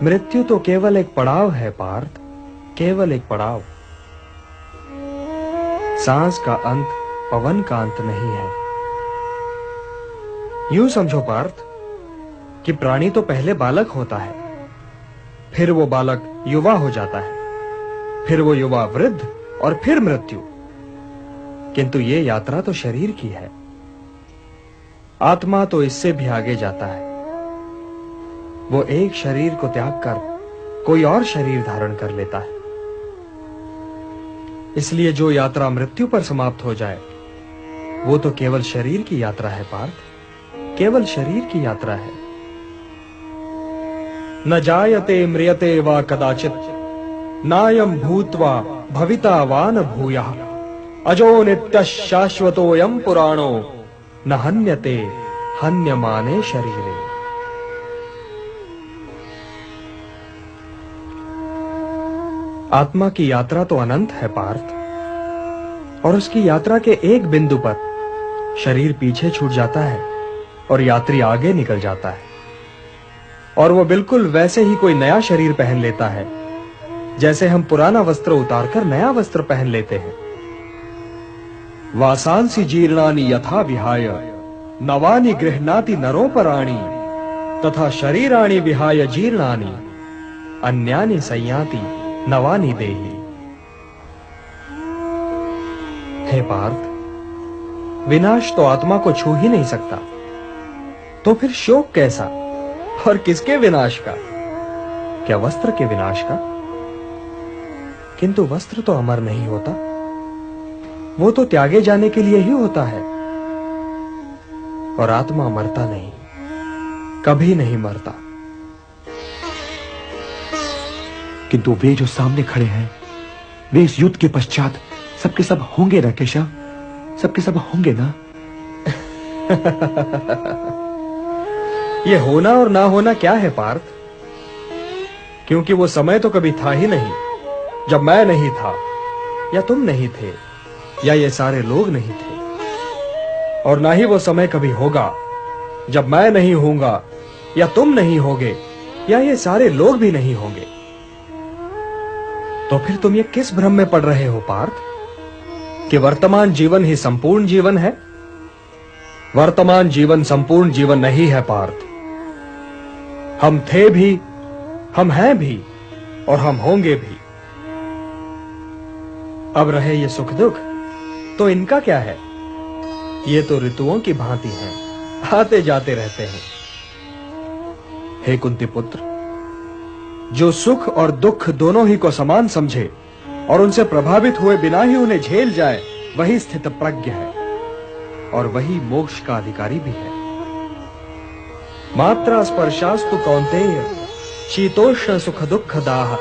मृत्यु तो केवल एक पड़ाव है पार्थ, केवल एक पड़ाव। सांस का अंत पवन का अंत नहीं है। यूं समझो पार्थ कि प्राणी तो पहले बालक होता है, फिर वो बालक युवा हो जाता है, फिर वो युवा वृद्ध और फिर मृत्यु। किंतु ये यात्रा तो शरीर की है। आत्मा तो इससे भी आगे जाता है। वो एक शरीर को त्याग कर कोई और शरीर धारण कर लेता है। इसलिए जो यात्रा मृत्यु पर समाप्त हो जाए वो तो केवल शरीर की यात्रा है पार्थ, केवल शरीर की यात्रा है। न जायते म्रियते वा कदाचित नायं भूत्वा भविता वा न भूयः अजो नित्यः शाश्वतोऽयं पुराणो न हन्यते हन्यमाने शरीरे। आत्मा की यात्रा तो अनंत है पार्थ, और उसकी यात्रा के एक बिंदु पर शरीर पीछे छूट जाता है और यात्री आगे निकल जाता है, और वो बिल्कुल वैसे ही कोई नया शरीर पहन लेता है जैसे हम पुराना वस्त्र उतारकर नया वस्त्र पहन लेते हैं। वासांसि जीर्णानि यथा विहाय नवानि गृह्णाति नरोपराणि तथा शरीराणि विहाय जीर्णानि अन्यानि संयाति नवानि देहि। हे पार्थ, विनाश तो आत्मा को छू ही नहीं सकता, तो फिर शोक कैसा? और किसके विनाश का? क्या वस्त्र के विनाश का? किंतु वस्त्र तो अमर नहीं होता, वो तो त्यागे जाने के लिए ही होता है। और आत्मा मरता नहीं, कभी नहीं मरता। किंतु वे जो सामने खड़े हैं, वे इस युद्ध के पश्चात सबके सब होंगे ना केशव? सबके सब होंगे ना? ये होना और ना होना क्या है पार्थ? क्योंकि वो समय तो कभी था ही नहीं जब मैं नहीं था, या तुम नहीं थे, या ये सारे लोग नहीं थे। और ना ही वो समय कभी होगा जब मैं नहीं होऊंगा, या तुम नहीं होगे, या ये सारे लोग भी नहीं होंगे। तो फिर तुम ये किस भ्रम में पड़ रहे हो पार्थ कि वर्तमान जीवन ही संपूर्ण जीवन है? वर्तमान जीवन संपूर्ण जीवन नहीं है पार्थ। हम थे भी, हम हैं भी, और हम होंगे भी। अब रहे ये सुख दुख, तो इनका क्या है? ये तो ऋतुओं की भांति हैं, आते जाते रहते हैं। हे कुंती पुत्र, जो सुख और दुख दोनों ही को समान समझे और उनसे प्रभावित हुए बिना ही उन्हें झेल जाए, वही स्थित प्रज्ञ है, और वही मोक्ष का अधिकारी भी है। मात्रा स्पर्शास्तु कौन्तेय शीतोष्ण सुख दुख दाह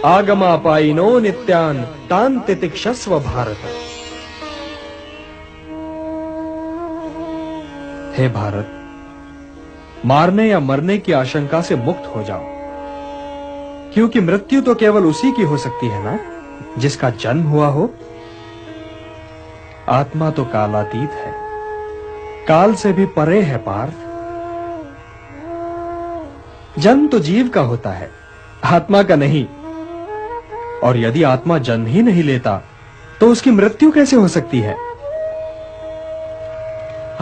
आगमापायिनो नित्यान तान तितिक्षस्व भारत। हे भारत, मारने या मरने की आशंका से मुक्त हो जाओ, क्योंकि मृत्यु तो केवल उसी की हो सकती है ना जिसका जन्म हुआ हो। आत्मा तो कालातीत है, काल से भी परे है पार्थ। जन्म तो जीव का होता है, आत्मा का नहीं। और यदि आत्मा जन्म ही नहीं लेता तो उसकी मृत्यु कैसे हो सकती है?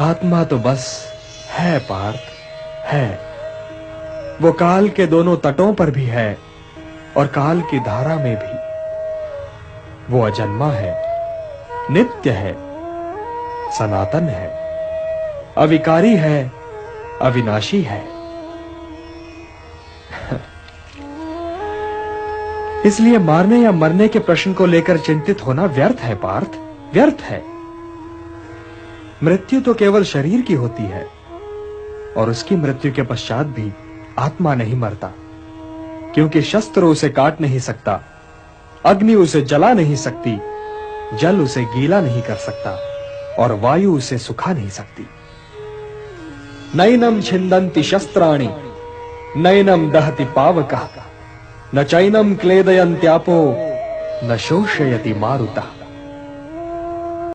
आत्मा तो बस है पार्थ, है। वो काल के दोनों तटों पर भी है और काल की धारा में भी। वो अजन्मा है, नित्य है, सनातन है, अविकारी है, अविनाशी है। इसलिए मारने या मरने के प्रश्न को लेकर चिंतित होना व्यर्थ है पार्थ, व्यर्थ है। मृत्यु तो केवल शरीर की होती है, और उसकी मृत्यु के पश्चात भी आत्मा नहीं मरता, क्योंकि शस्त्र उसे काट नहीं सकता, अग्नि उसे जला नहीं सकती, जल उसे गीला नहीं कर सकता, और वायु उसे सुखा नहीं सकती। नैनम छिन्दन्ति शस्त्राणि नैनम दहति पावकः न चैनम क्लेदयन्त्यापो न शोषयति मारुतः।